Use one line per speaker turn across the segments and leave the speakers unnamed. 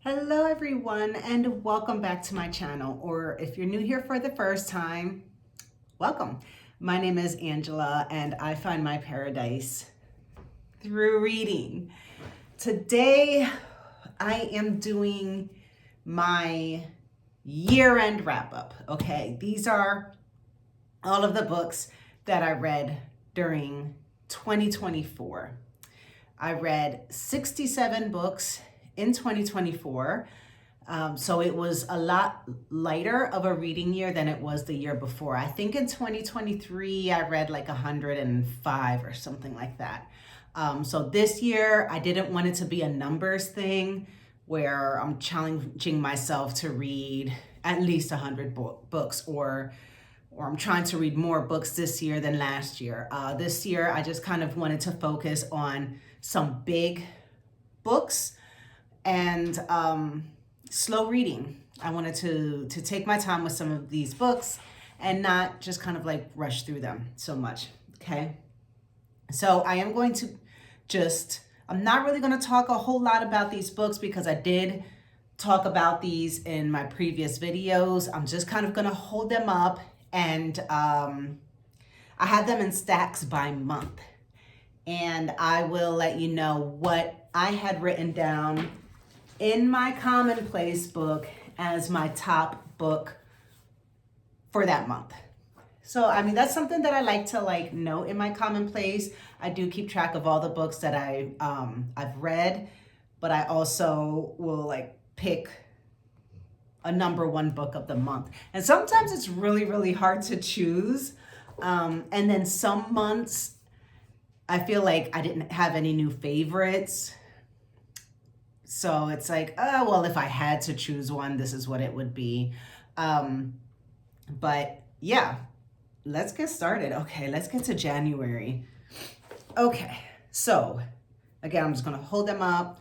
Hello everyone and welcome back to my channel, or if you're new here for the first time, welcome. My name is Angela and I find my paradise through reading. Today I am doing my year-end wrap-up. Okay, these are all of the books that I read during 2024. I read 67 books in 2024. So it was a lot lighter of a reading year than it was the year before. I think in 2023, I read like 105 or something like that. So this year, I didn't want it to be a numbers thing where I'm challenging myself to read at least 100 books, or I'm trying to read more books this year than last year. This year, I just kind of wanted to focus on some big books and slow reading. I wanted to take my time with some of these books and not just kind of like rush through them so much, okay? So I am going to I'm not really going to talk a whole lot about these books because I did talk about these in my previous videos. I'm just kind of going to hold them up, and I had them in stacks by month. And I will let you know what I had written down in my commonplace book as my top book for that month. So, I mean, that's something that I like to note in my commonplace. I do keep track of all the books that I've read, but I also will pick a number one book of the month. And sometimes it's really, really hard to choose. And then some months I feel like I didn't have any new favorites. So it's like, oh, well, if I had to choose one, this is what it would be. But yeah, let's get started. Okay, let's get to January. Okay, so again, I'm just gonna hold them up.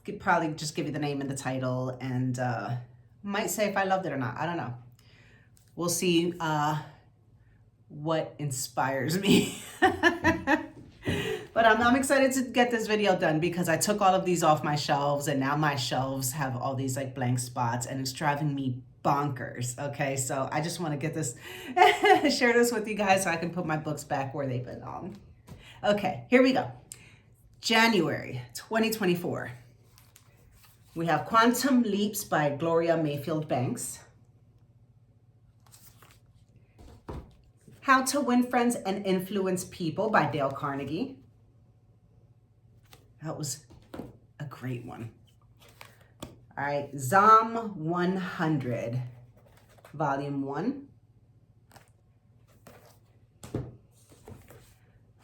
Could probably just give you the name and the title, and might say if I loved it or not. I don't know. We'll see what inspires me. But I'm excited to get this video done because I took all of these off my shelves, and now my shelves have all these blank spots, and it's driving me bonkers. Okay, so I just want to get this, share this with you guys so I can put my books back where they belong. Okay, here we go. January 2024. We have Quantum Leaps by Gloria Mayfield Banks. How to Win Friends and Influence People by Dale Carnegie. That was a great one. All right, Zom 100, Volume 1.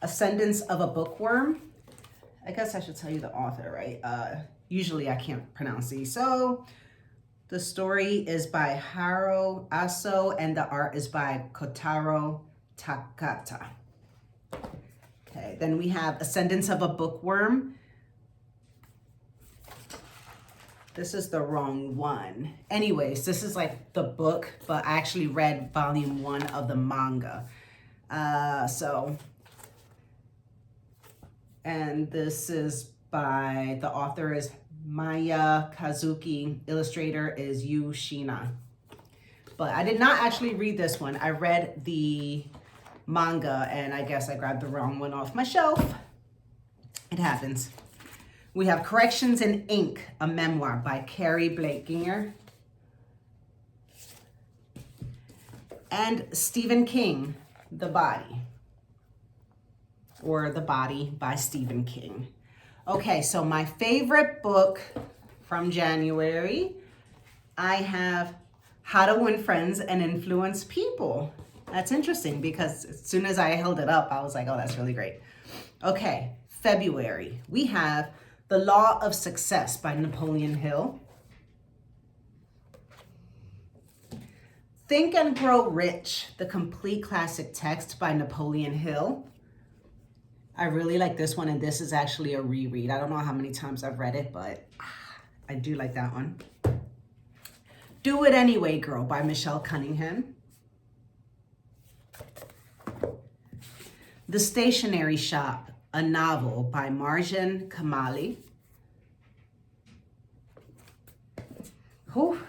Ascendance of a Bookworm. I guess I should tell you the author, right? Usually I can't pronounce these. So the story is by Haro Aso and the art is by Kotaro Takata. Okay, then we have Ascendance of a Bookworm. This is the wrong one. Anyways, this is like the book, but I actually read volume 1 of the manga. And this is by, the author is Maya Kazuki, illustrator is Yu Shina. But I did not actually read this one. I read the manga, and I guess I grabbed the wrong one off my shelf. It happens. We have Corrections in Ink, a memoir by Carrie Blakinger. And Stephen King, The Body, or The Body by Stephen King. Okay, so my favorite book from January, I have How to Win Friends and Influence People. That's interesting because as soon as I held it up, I was like, oh, that's really great. Okay, February, we have The Law of Success by Napoleon Hill. Think and Grow Rich, the complete classic text by Napoleon Hill. I really like this one, and this is actually a reread. I don't know how many times I've read it, but I do like that one. Do It Anyway, Girl by Michelle Cunningham. The Stationery Shop, a novel by Marjan Kamali. Whew.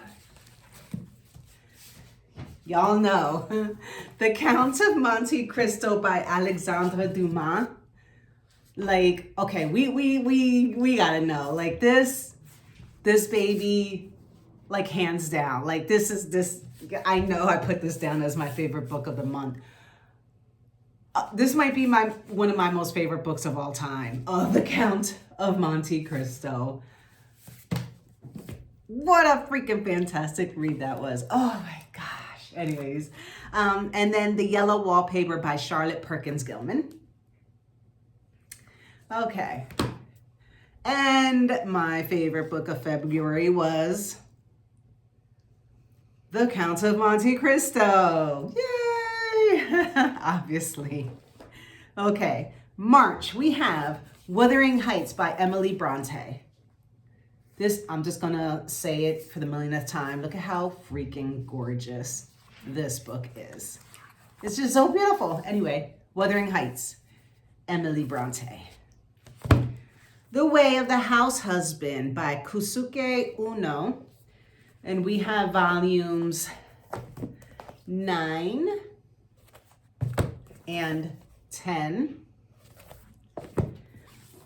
Y'all know The Count of Monte Cristo by Alexandre Dumas. Like, okay, we gotta know. Like this baby, like hands down. Like this. I know I put this down as my favorite book of the month. This might be one of my most favorite books of all time. The Count of Monte Cristo. What a freaking fantastic read that was. Oh my gosh. Anyways, and then The Yellow Wallpaper by Charlotte Perkins Gilman. Okay. And my favorite book of February was The Count of Monte Cristo. Yay! Obviously. Okay. March, we have Wuthering Heights by Emily Bronte. This, I'm just gonna say it for the millionth time. Look at how freaking gorgeous this book is. It's just so beautiful. Anyway, Wuthering Heights, Emily Bronte. The Way of the House Husband by Kosuke Uno. And we have volumes 9 and 10.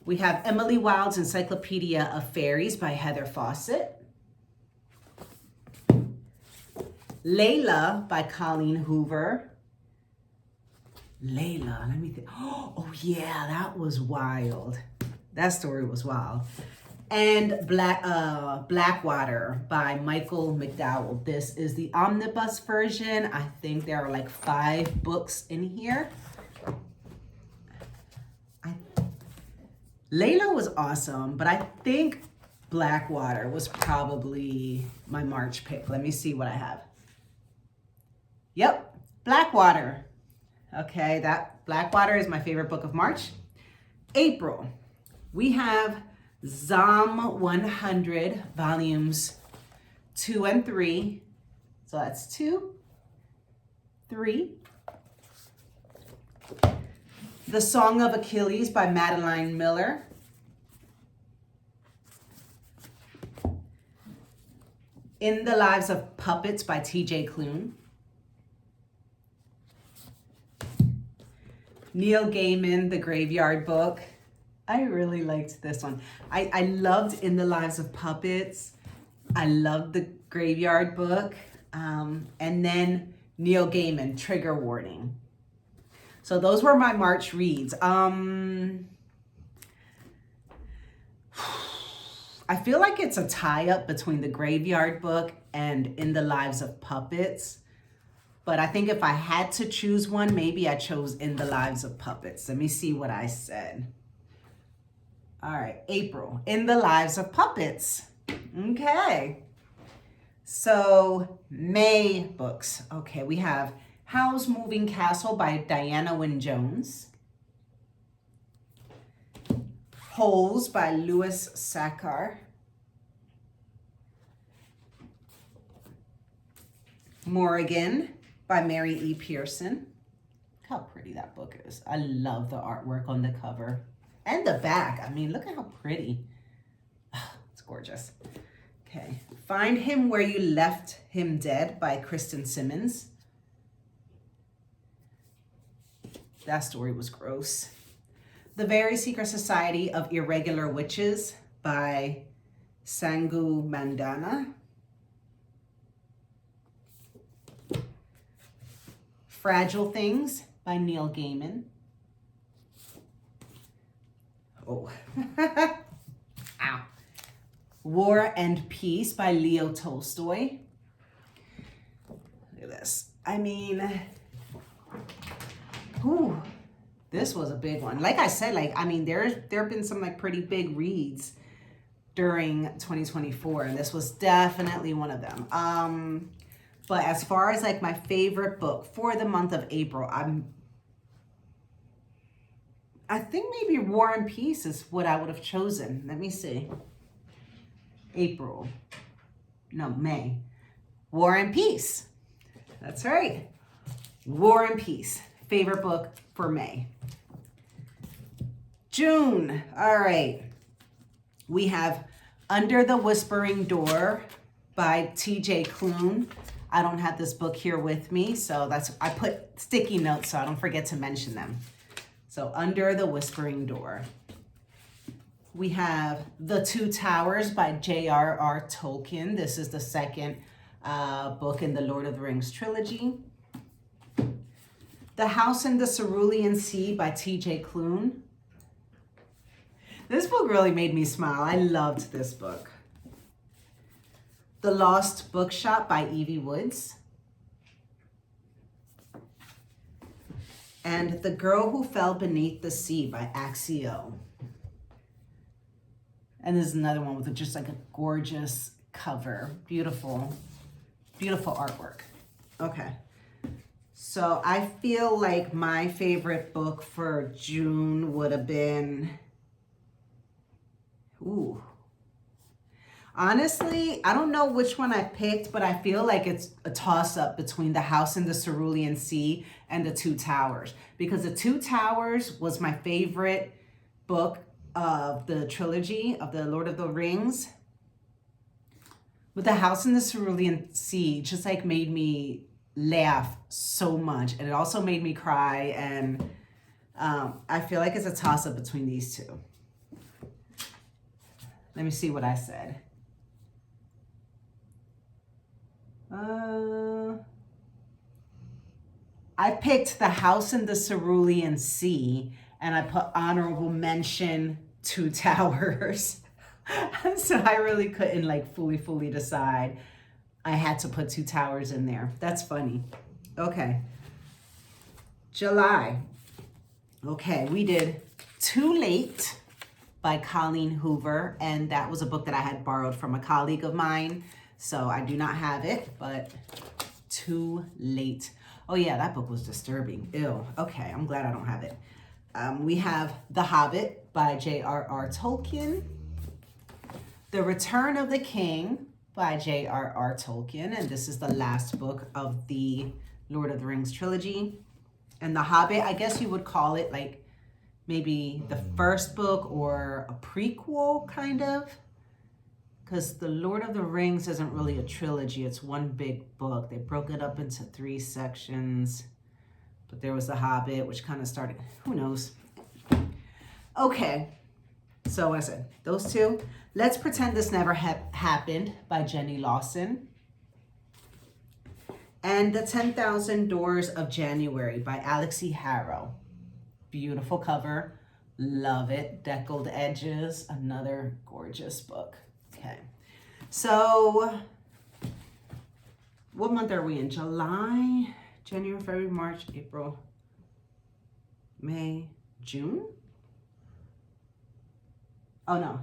We have Emily Wilde's Encyclopedia of Fairies by Heather Fawcett. Layla by Colleen Hoover. Layla, let me think. Oh yeah, that was wild. That story was wild. And Blackwater by Michael McDowell. This is the omnibus version. I think there are like 5 books in here. Layla was awesome, but I think Blackwater was probably my March pick. Let me see what I have. Yep, Blackwater. Okay, that Blackwater is my favorite book of March. April, we have Zom 100 volumes 2 and 3. So that's 2, 3. The Song of Achilles by Madeline Miller. In the Lives of Puppets by T.J. Klune. Neil Gaiman, The Graveyard Book. I really liked this one. I loved In the Lives of Puppets. I loved The Graveyard Book. And then Neil Gaiman, Trigger Warning. So those were my March reads. I feel like it's a tie-up between The Graveyard Book and In the Lives of Puppets. But I think if I had to choose one, maybe I chose In the Lives of Puppets. Let me see what I said. All right, April, In the Lives of Puppets. Okay. So May books. Okay, we have Howl's Moving Castle by Diana Wynne Jones. Holes by Louis Sachar. Morrigan by Mary E. Pearson. Look how pretty that book is. I love the artwork on the cover. And the back. I mean, look at how pretty. Oh, it's gorgeous. Okay. Find Him Where You Left Him Dead by Kristen Simmons. That story was gross. The Very Secret Society of Irregular Witches by Sangu Mandana. Fragile Things by Neil Gaiman. Oh. Ow. War and Peace by Leo Tolstoy. Look at this. I mean, ooh, this was a big one. Like I said, there have been some pretty big reads during 2024, and this was definitely one of them. But as far as my favorite book for the month of April, I think maybe War and Peace is what I would have chosen. Let me see. May. War and Peace. That's right. War and Peace. Favorite book for May. June. All right. We have Under the Whispering Door by TJ Klune. I don't have this book here with me, so I put sticky notes so I don't forget to mention them. So Under the Whispering Door. We have The Two Towers by J.R.R. Tolkien. This is the second book in the Lord of the Rings trilogy. The House in the Cerulean Sea by T.J. Klune. This book really made me smile. I loved this book. The Lost Bookshop by Evie Woods. And The Girl Who Fell Beneath the Sea by Axio. And this is another one with just like a gorgeous cover. Beautiful, beautiful artwork. Okay. So I feel like my favorite book for June would have been, honestly, I don't know which one I picked, but I feel like it's a toss-up between The House in the Cerulean Sea and The Two Towers. Because The Two Towers was my favorite book of the trilogy of the Lord of the Rings. But The House in the Cerulean Sea just like made me laugh so much. And it also made me cry. And I feel like it's a toss-up between these two. Let me see what I said. I picked The House in the Cerulean Sea, and I put honorable mention Two Towers. So I really couldn't like fully decide. I had to put Two Towers in there. That's funny. Okay. July. Okay, we did Too Late by Colleen Hoover, and that was a book that I had borrowed from a colleague of mine. So I do not have it, but Too Late. Oh yeah, that book was disturbing. Ew. Okay, I'm glad I don't have it. We have The Hobbit by J.R.R. Tolkien. The Return of the King by J.R.R. Tolkien. And this is the last book of the Lord of the Rings trilogy. And The Hobbit, I guess you would call it like maybe the first book or a prequel kind of. Because the Lord of the Rings isn't really a trilogy. It's one big book. They broke it up into 3 sections. But there was The Hobbit, which kind of started, who knows? Okay, so I said, those two. Let's Pretend This Never Happened by Jenny Lawson. And The 10,000 Doors of January by Alexi Harrow. Beautiful cover, love it. Deckled edges, another gorgeous book. Okay, so what month are we in? July, January, February, March, April, May, June? Oh no,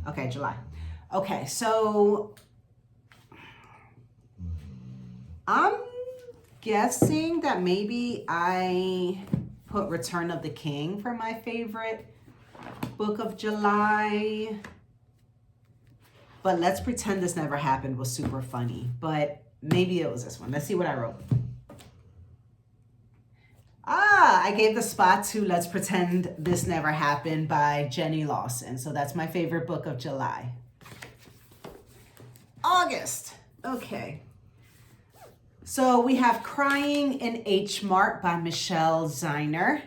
okay, July. Okay, so I'm guessing that maybe I put Return of the King for my favorite book of July. But Let's Pretend This Never Happened was super funny. But maybe it was this one. Let's see what I wrote. I gave the spot to Let's Pretend This Never Happened by Jenny Lawson. So that's my favorite book of July. August. Okay. So we have Crying in H Mart by Michelle Ziner.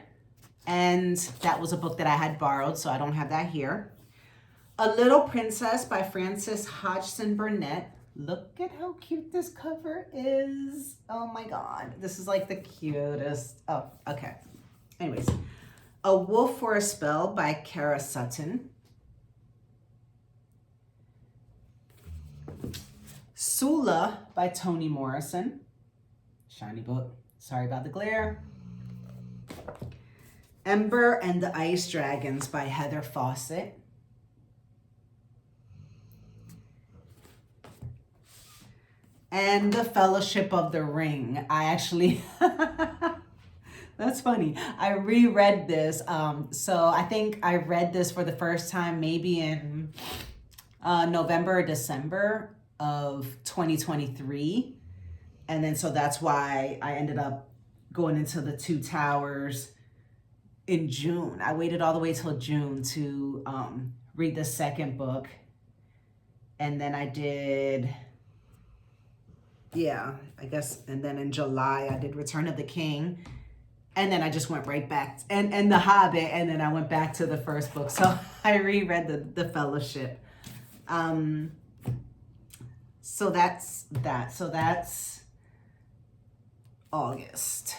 And that was a book that I had borrowed, so I don't have that here. A Little Princess by Frances Hodgson Burnett. Look at how cute this cover is. Oh my God. This is like the cutest. Oh, okay. Anyways. A Wolf for a Spell by Kara Sutton. Sula by Toni Morrison. Shiny book. Sorry about the glare. Ember and the Ice Dragons by Heather Fawcett. And The Fellowship of the Ring. I actually, that's funny. I reread this. So I think I read this for the first time maybe in November or December of 2023. And then so that's why I ended up going into The Two Towers in June. I waited all the way till June to read the second book. And then I did yeah, I guess. And then in July, I did Return of the King. And then I just went right back and The Hobbit, and then I went back to the first book. So I reread the Fellowship. So that's that. So that's August.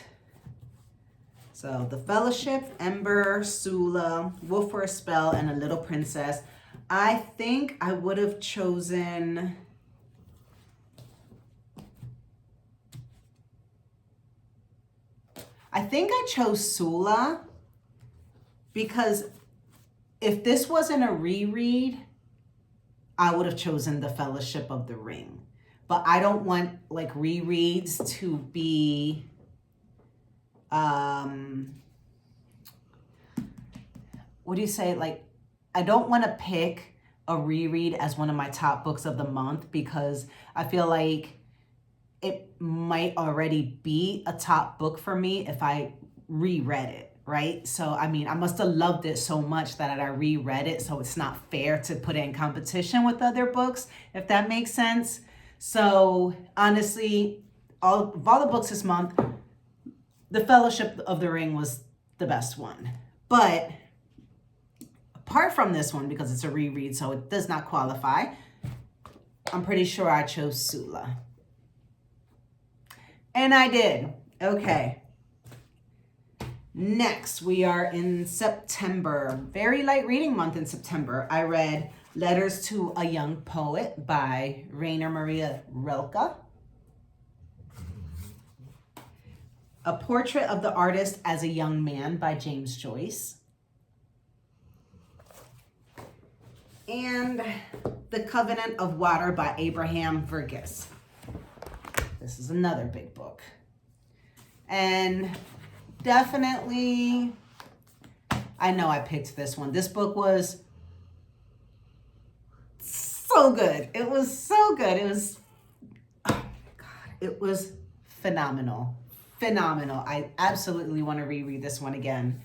So The Fellowship, Ember, Sula, Wolf for a Spell, and A Little Princess. I think I would have chosen... I think I chose Sula because if this wasn't a reread, I would have chosen The Fellowship of the Ring. But I don't want like rereads to be what do you say? Like, I don't want to pick a reread as one of my top books of the month because I feel like it might already be a top book for me if I reread it, right? So, I mean, I must have loved it so much that I reread it, so it's not fair to put it in competition with other books, if that makes sense. So, honestly, of all the books this month, The Fellowship of the Ring was the best one. But apart from this one, because it's a reread, so it does not qualify, I'm pretty sure I chose Sula. And I did. Okay. Next, we are in September. Very light reading month in September. I read Letters to a Young Poet by Rainer Maria Rilke. A Portrait of the Artist as a Young Man by James Joyce. And The Covenant of Water by Abraham Verghese. This is another big book. And definitely, I know I picked this one. This book was so good. It was so good. It was, oh my God, it was phenomenal. Phenomenal. I absolutely want to reread this one again.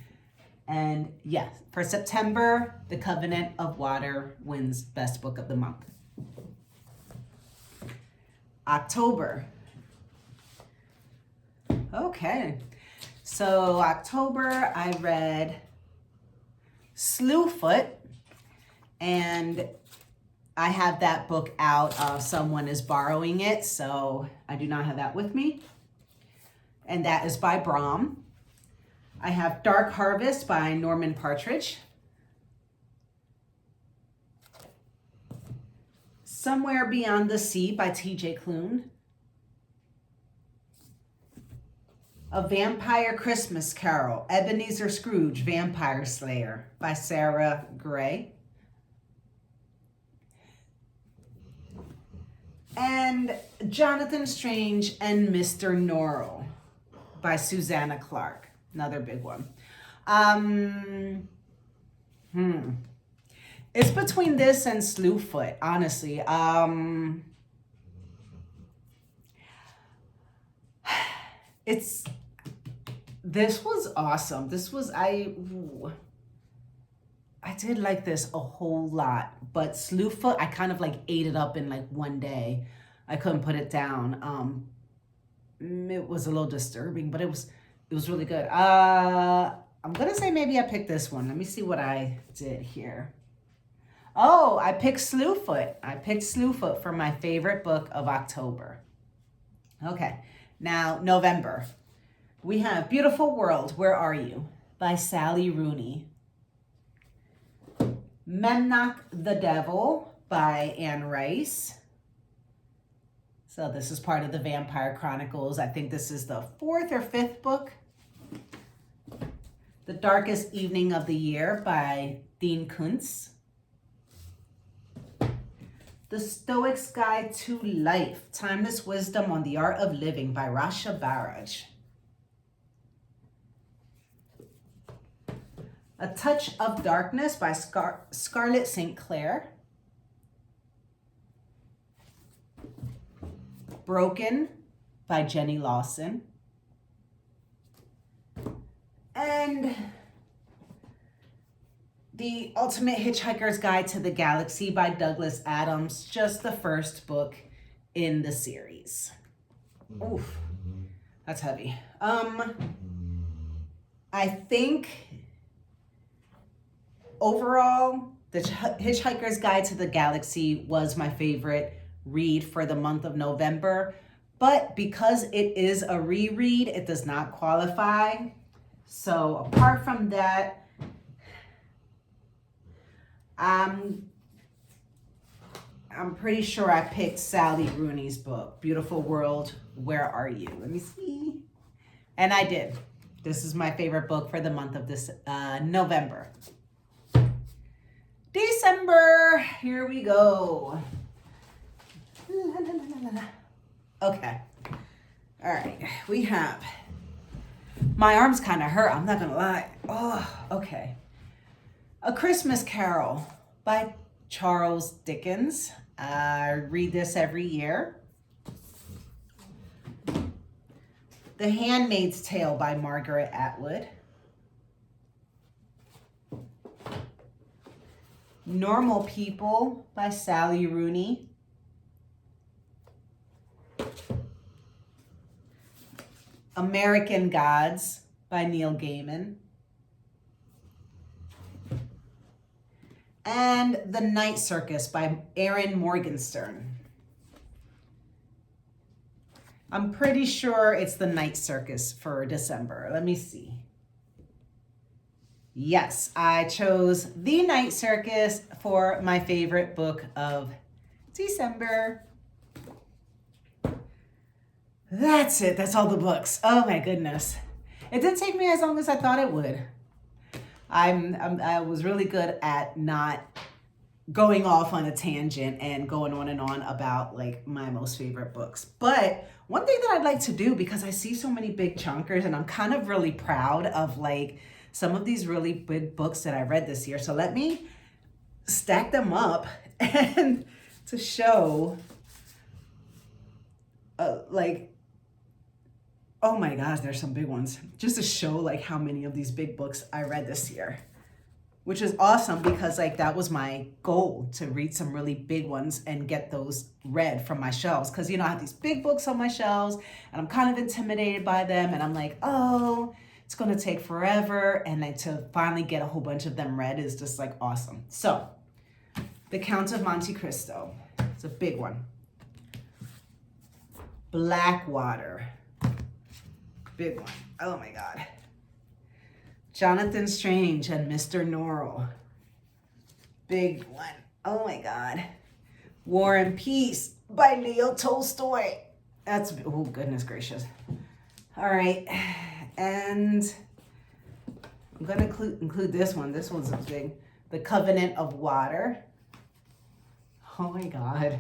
And yes, for September, The Covenant of Water wins Best Book of the Month. October. Okay, so October I read Slewfoot, and I have that book out. Someone is borrowing it, so I do not have that with me. And that is by Brom. I have Dark Harvest by Norman Partridge. Somewhere Beyond the Sea by T.J. Klune. A Vampire Christmas Carol, Ebenezer Scrooge, Vampire Slayer by Sarah Gray. And Jonathan Strange and Mr. Norrell by Susanna Clark, another big one. It's between this and Slewfoot, honestly. This was awesome. I did like this a whole lot, but Slewfoot, I kind of like ate it up in like one day. I couldn't put it down. It was a little disturbing, but it was really good. I'm gonna say maybe I picked this one. Let me see what I did here. Oh, I picked Slewfoot. I picked Slewfoot for my favorite book of October. Okay, now November. We have Beautiful World, Where Are You? By Sally Rooney. Memnoch the Devil by Anne Rice. So this is part of the Vampire Chronicles. I think this is the 4th or 5th book. The Darkest Evening of the Year by Dean Koontz. The Stoic's Guide to Life, Timeless Wisdom on the Art of Living by Rasha Baraj. A Touch of Darkness by Scarlett St. Clair. Broken by Jenny Lawson. And The Ultimate Hitchhiker's Guide to the Galaxy by Douglas Adams, just the first book in the series. Oof, that's heavy. I think overall, The Hitchhiker's Guide to the Galaxy was my favorite read for the month of November, but because it is a reread, it does not qualify. So apart from that, I'm pretty sure I picked Sally Rooney's book, Beautiful World, Where Are You? Let me see. And I did. This is my favorite book for the month of this November. December, here we go. Okay. All right, we have, my arms kind of hurt, I'm not gonna lie. Oh, okay. A Christmas Carol by Charles Dickens. I read this every year. The Handmaid's Tale by Margaret Atwood. Normal People by Sally Rooney. American Gods by Neil Gaiman. And The Night Circus by Erin Morgenstern. I'm pretty sure it's The Night Circus for December. Let me see. Yes, I chose The Night Circus for my favorite book of December. That's it. That's all the books. Oh my goodness. It didn't take me as long as I thought it would. I was really good at not going off on a tangent and going on and on about like my most favorite books. But one thing that I'd like to do, because I see so many big chunkers and I'm kind of really proud of like some of these really big books that I read this year. So let me stack them up and to show like, oh my gosh, there's some big ones. Just to show like how many of these big books I read this year, which is awesome because like that was my goal, to read some really big ones and get those read from my shelves. Cause you know, I have these big books on my shelves and I'm kind of intimidated by them. And I'm like, oh, it's gonna take forever. And then to finally get a whole bunch of them read is just like awesome. So The Count of Monte Cristo, it's a big one. Blackwater. Big one. Oh my God. Jonathan Strange and Mr. Norrell. Big one. Oh my God. War and Peace by Leo Tolstoy. That's, oh goodness gracious. All right. And I'm going to include this one. This one's big. The Covenant of Water. Oh my God.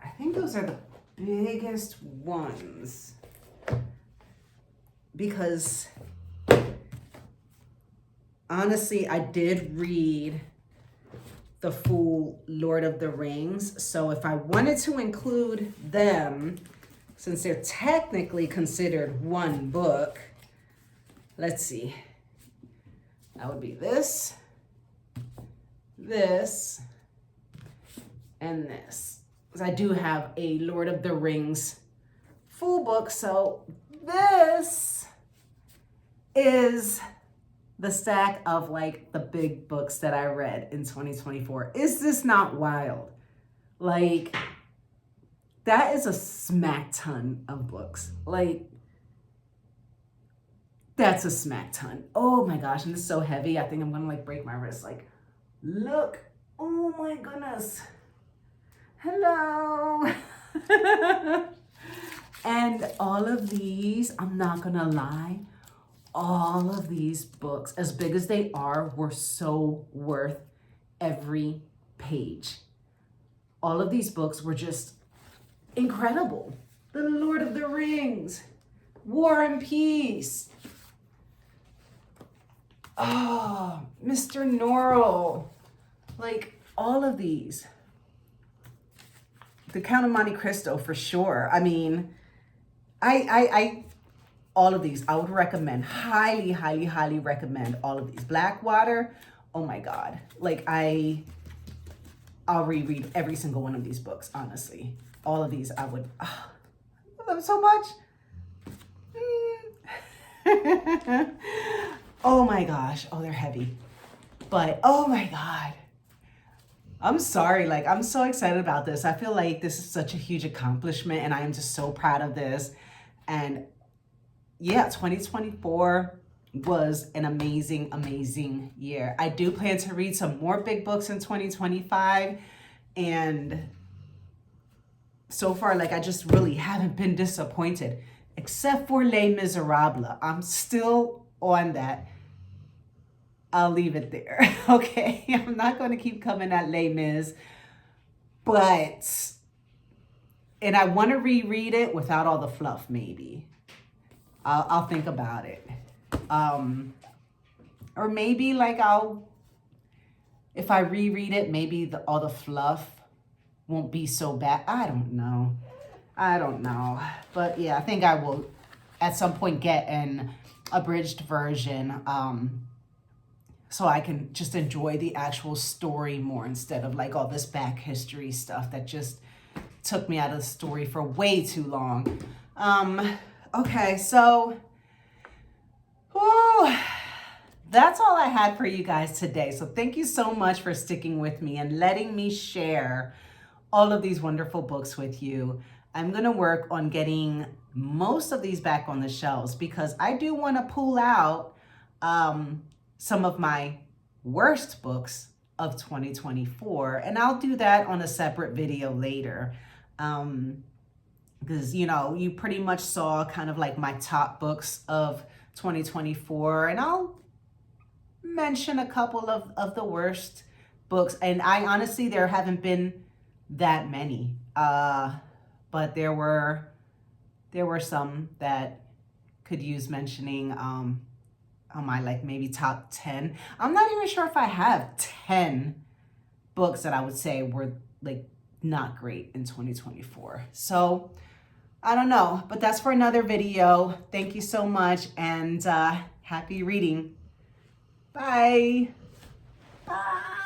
I think those are the biggest ones because honestly, I did read the full Lord of the Rings. So if I wanted to include them, since they're technically considered one book, let's see. That would be this, this, and this. Because I do have a Lord of the Rings full book. So this is the stack of like the big books that I read in 2024. Is this not wild? Like, that is a smack ton of books. Like, that's a smack ton. Oh my gosh, and this is so heavy. I think I'm gonna like break my wrist. Like, look, oh my goodness. Hello. And all of these, I'm not gonna lie, all of these books, as big as they are, were so worth every page. All of these books were just incredible. The Lord of the Rings, War and Peace. Oh, Mr. Norrell. Like, all of these. The Count of Monte Cristo for sure. I mean, I all of these, I would recommend, highly, highly, highly recommend all of these. Blackwater, oh my God. Like I'll reread every single one of these books, honestly. all of these I would love them so much. Oh my gosh. Oh, they're heavy. But oh my God. I'm sorry. Like, I'm so excited about this. I feel like this is such a huge accomplishment and I am just so proud of this. And yeah, 2024 was an amazing, amazing year. I do plan to read some more big books in 2025. And so far, like, I just really haven't been disappointed, except for Les Miserables. I'm still on that. I'll leave it there. Okay. I'm not going to keep coming at Les Mis, but, and I want to reread it without all the fluff, maybe. I'll think about it. Or maybe like if I reread it, maybe all the fluff won't be so bad. I don't know. But yeah, I think I will at some point get an abridged version. So I can just enjoy the actual story more instead of like all this back history stuff that just took me out of the story for way too long. Okay, so that's all I had for you guys today. So thank you so much for sticking with me and letting me share all of these wonderful books with you. I'm going to work on getting most of these back on the shelves because I do want to pull out some of my worst books of 2024, and I'll do that on a separate video later. Because, you know, you pretty much saw kind of like my top books of 2024, and I'll mention a couple of the worst books. And I honestly, there haven't been that many, but there were some that could use mentioning on my like maybe top 10. I'm not even sure if I have 10 books that I would say were like not great in 2024. So I don't know, but that's for another video. Thank you so much, and happy reading. Bye. Bye.